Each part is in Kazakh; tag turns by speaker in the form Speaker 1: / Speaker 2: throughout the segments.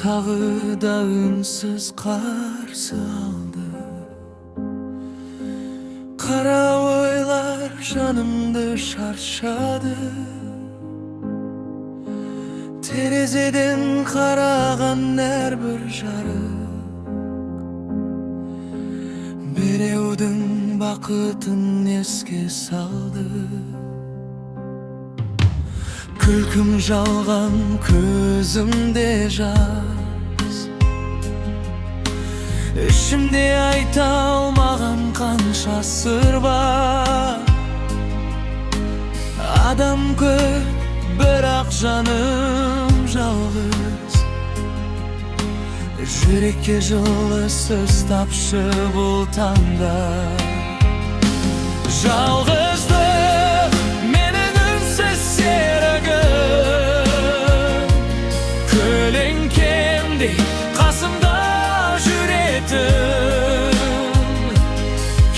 Speaker 1: Tağı da ünsüz karşı aldı. Kara oylar canımda şarşadı. Terezeden karagan her bir jarık Bireudun bakıtın eske saldı. Külküm жалған, көзімде жас. Ішімде айта алмаған қанша сыр бар. Адам көп, бірақ жаным жалғыз. Жүрекке жылы сөз тапшы бұл таңда. Жалғыздық менің үнсіз серігім, көлеңкемдей қасымда жүретін.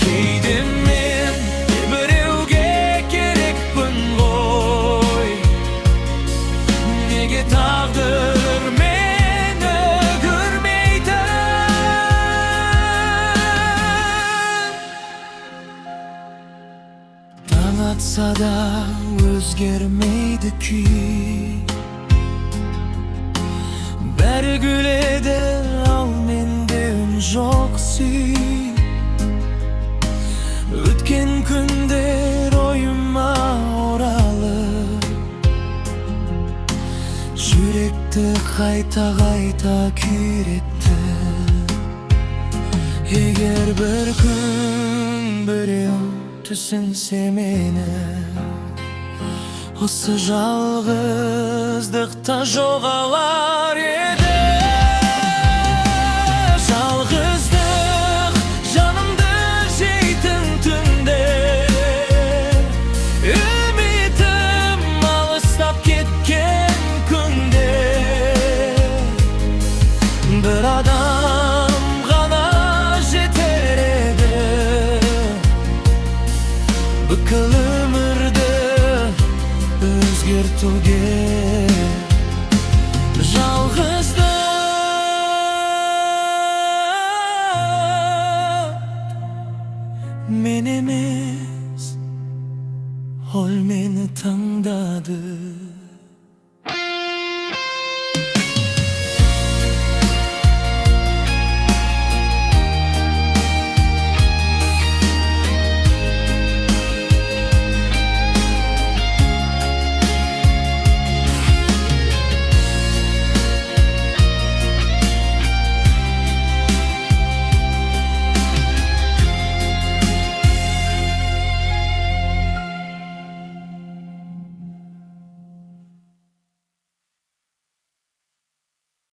Speaker 1: Кейде мен біреуге керекпін ғой, неге тағдыр мені көрмейді? Таң атса да өзгермейді күй, бәрі күледі, ал менде үн жоқ сүй. Өткен күндер ойыма оралып, жүректі қайта-қайта күйретті. Егер бір күн біреу түсінсе мені, осы жалғыздықта жоғалар еді. Жалғыздық жанымды жейтін түнде, үмітім алыстап кеткен күнде. Бір адам ғана жетер еді бүкіл өмірді өзгертуге. Жалғыздық мен емес, ол мені таңдады.